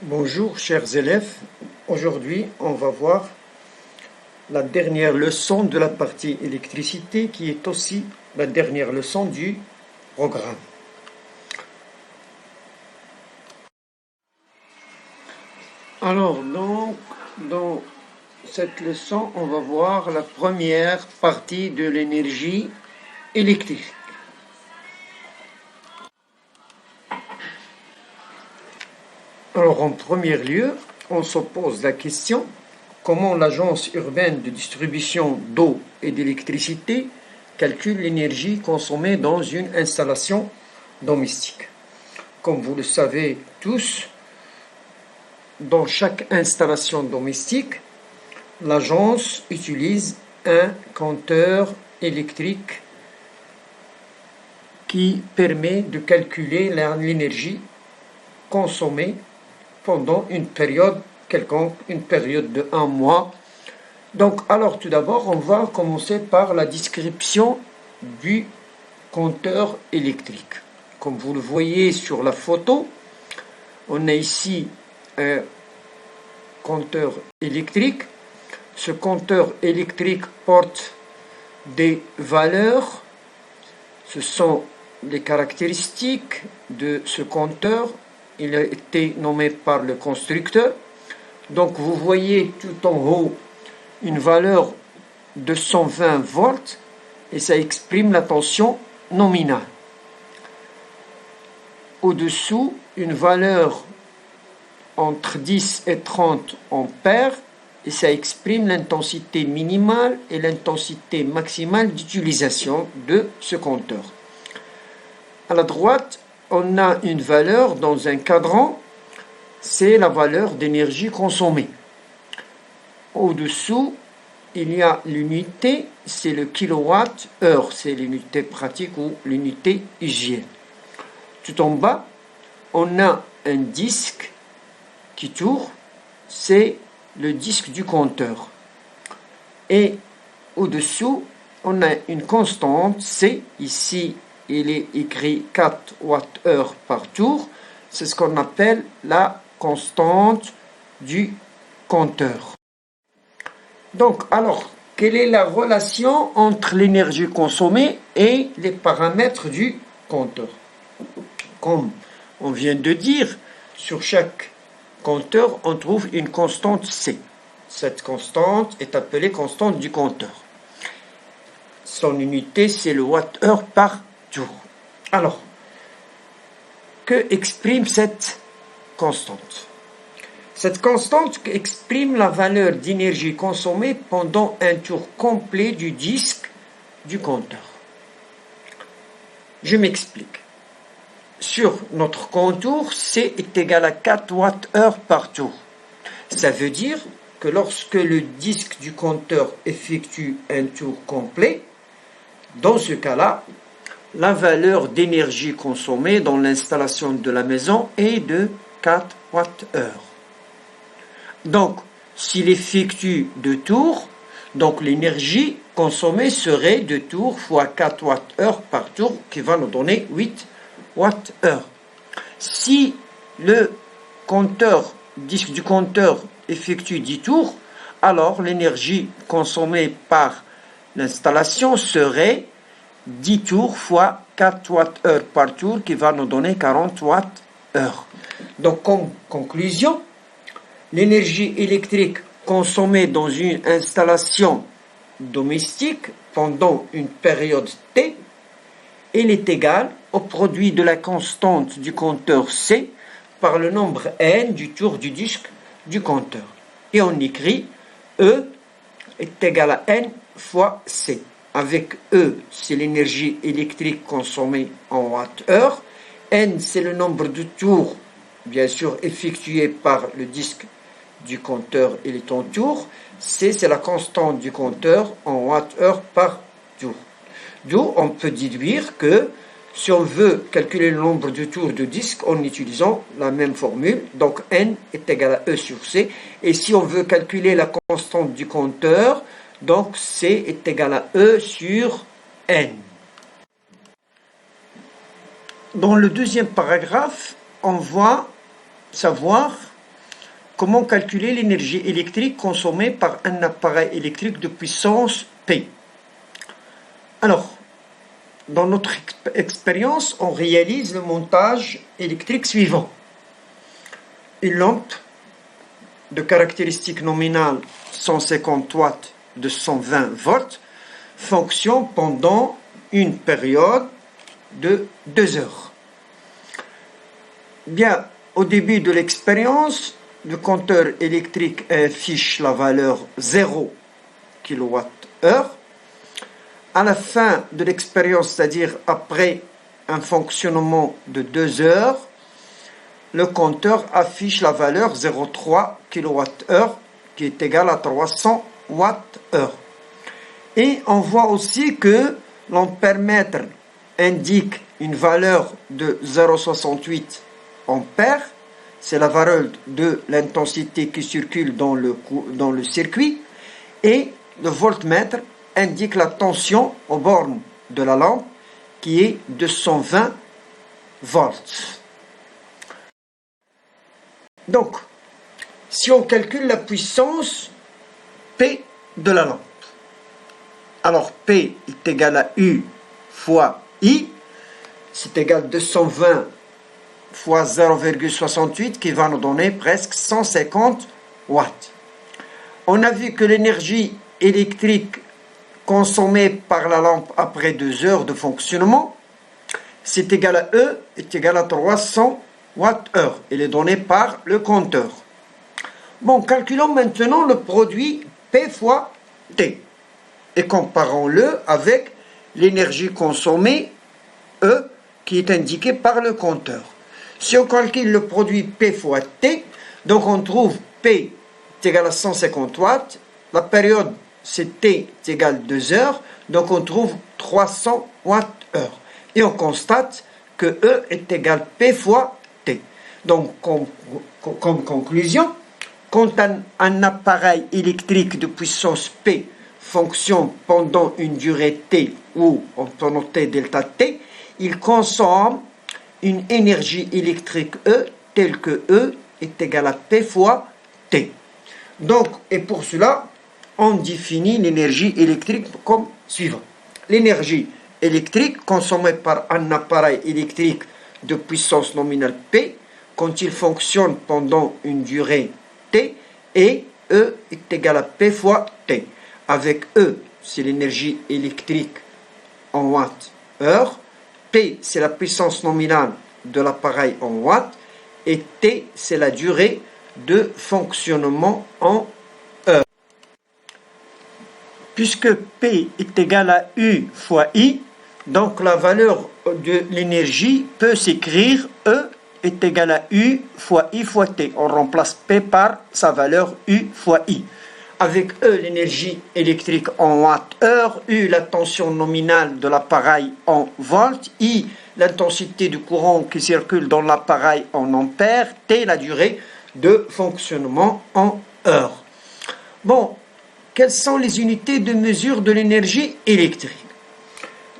Bonjour chers élèves, aujourd'hui on va voir la dernière leçon de la partie électricité qui est aussi la dernière leçon du programme. Alors donc, dans cette leçon on va voir la première partie de l'énergie électrique. Alors en premier lieu, on se pose la question comment l'agence urbaine de distribution d'eau et d'électricité calcule l'énergie consommée dans une installation domestique. Comme vous le savez tous, dans chaque installation domestique, l'agence utilise un compteur électrique qui permet de calculer l'énergie consommée pendant une période quelconque, une période de 1 mois. Donc, alors tout d'abord, on va commencer par la description du compteur électrique. Comme vous le voyez sur la photo, on a ici un compteur électrique. Ce compteur électrique porte des valeurs. Ce sont les caractéristiques de ce compteur. Il a été nommé par le constructeur. Donc vous voyez tout en haut une valeur de 120 volts et ça exprime la tension nominale. Au-dessous, une valeur entre 10 et 30 ampères et ça exprime l'intensité minimale et l'intensité maximale d'utilisation de ce compteur. À la droite, on a une valeur dans un cadran, c'est la valeur d'énergie consommée. Au-dessous, il y a l'unité, c'est le kilowatt-heure, c'est l'unité pratique ou l'unité hygiène. Tout en bas, on a un disque qui tourne, c'est le disque du compteur. Et au-dessous, on a une constante, c'est ici, il est écrit 4 Wh par tour, c'est ce qu'on appelle la constante du compteur. Donc, alors, quelle est la relation entre l'énergie consommée et les paramètres du compteur? Comme on vient de dire, sur chaque compteur, on trouve une constante C. Cette constante est appelée constante du compteur. Son unité, c'est le Wh par tour. Alors, que exprime cette constante? Cette constante exprime la valeur d'énergie consommée pendant un tour complet du disque du compteur. Je m'explique. Sur notre contour, C est égal à 4 Wh par tour. Ça veut dire que lorsque le disque du compteur effectue un tour complet, dans ce cas-là, la valeur d'énergie consommée dans l'installation de la maison est de 4 Wh. Donc, s'il effectue 2 tours, donc l'énergie consommée serait 2 tours fois 4 Wh par tour, qui va nous donner 8 Wh. Si le disque du compteur effectue 10 tours, alors l'énergie consommée par l'installation serait 10 tours fois 4 Wh par tour, qui va nous donner 40 Wh. Donc, comme conclusion, l'énergie électrique consommée dans une installation domestique pendant une période T, elle est égale au produit de la constante du compteur C par le nombre n du tour du disque du compteur. Et on écrit E est égal à n fois C. Avec E, c'est l'énergie électrique consommée en Wh. N, c'est le nombre de tours, bien sûr, effectués par le disque du compteur et les temps tours. C, c'est la constante du compteur en Wh par tour. D'où on peut déduire que si on veut calculer le nombre de tours de disque en utilisant la même formule, donc N est égal à E sur C. Et si on veut calculer la constante du compteur, donc C est égal à E sur N. Dans le deuxième paragraphe, on va savoir comment calculer l'énergie électrique consommée par un appareil électrique de puissance P. Alors, dans notre expérience, on réalise le montage électrique suivant. Une lampe de caractéristiques nominales 150 watts de 120 volts fonctionne pendant une période de 2 heures. Bien, au début de l'expérience, le compteur électrique affiche la valeur 0 kWh. À la fin de l'expérience, c'est-à-dire après un fonctionnement de 2 heures, le compteur affiche la valeur 0,3 kWh qui est égale à 300 Wh. Et on voit aussi que l'ampèremètre indique une valeur de 0,68 ampères. C'est la valeur de l'intensité qui circule dans le circuit. Et le voltmètre indique la tension aux bornes de la lampe qui est de 120 volts. Donc, si on calcule la puissance P de la lampe, alors P est égal à U fois I, c'est égal à 220 fois 0,68 qui va nous donner presque 150 watts. On a vu que l'énergie électrique consommée par la lampe après 2 heures de fonctionnement, c'est égal à E, est égal à 300 Wh. Il est donné par le compteur. Bon, calculons maintenant le produit P fois T et comparons-le avec l'énergie consommée E qui est indiquée par le compteur. Si on calcule le produit P fois T, donc on trouve P est égal à 150 watts, la période c'est T est égal à 2 heures, donc on trouve 300 Wh. Et on constate que E est égal à P fois T. Donc, comme conclusion, quand un appareil électrique de puissance P fonctionne pendant une durée T, ou on peut noter delta T, il consomme une énergie électrique E telle que E est égal à P fois T. Donc, et pour cela, on définit l'énergie électrique comme suivant. L'énergie électrique consommée par un appareil électrique de puissance nominale P quand il fonctionne pendant une durée T et E est égal à P fois T. Avec E, c'est l'énergie électrique en watts-heure, P, c'est la puissance nominale de l'appareil en watts, et T, c'est la durée de fonctionnement en heure. Puisque P est égal à U fois I, donc la valeur de l'énergie peut s'écrire E est égal à U fois I fois T. On remplace P par sa valeur U fois I. Avec E, l'énergie électrique en watts-heure, U, la tension nominale de l'appareil en volts, I, l'intensité du courant qui circule dans l'appareil en ampères, T, la durée de fonctionnement en heures. Bon, quelles sont les unités de mesure de l'énergie électrique?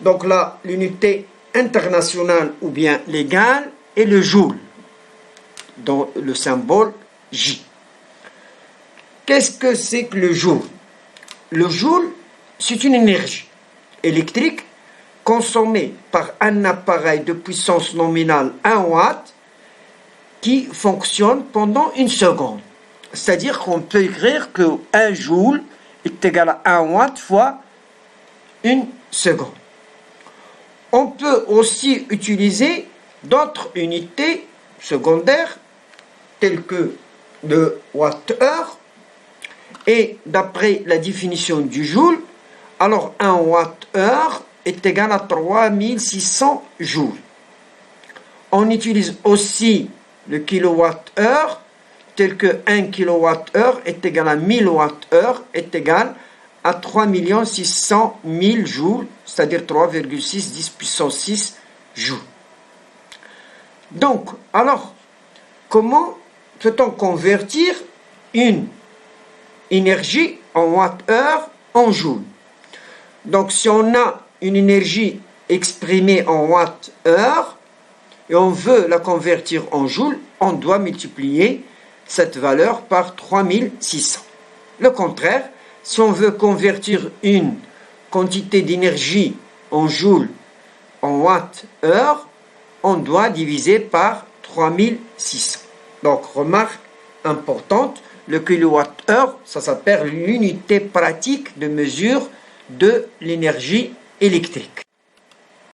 Donc là, l'unité internationale ou bien légale est le joule, dont le symbole J. Qu'est-ce que c'est que le joule? Le joule, c'est une énergie électrique consommée par un appareil de puissance nominale 1 watt qui fonctionne pendant une seconde. C'est-à-dire qu'on peut écrire que 1 joule est égal à 1 watt fois une seconde. On peut aussi utiliser d'autres unités secondaires telles que le watt-heure. Et d'après la définition du joule, alors 1 watt-heure est égal à 3600 joules. On utilise aussi le kilowatt-heure, tel que 1 kWh est égal à 1000 Wh est égal à 3 600 000 joules, c'est-à-dire 3,6 10 puissance 6 joules. Donc, alors, comment peut-on convertir une énergie en watt-heure en joules? Donc, si on a une énergie exprimée en watt-heure et on veut la convertir en joules, on doit multiplier cette valeur par 3600. Le contraire, si on veut convertir une quantité d'énergie en joules en watts-heure, on doit diviser par 3600. Donc, remarque importante, le kilowattheure, ça s'appelle l'unité pratique de mesure de l'énergie électrique.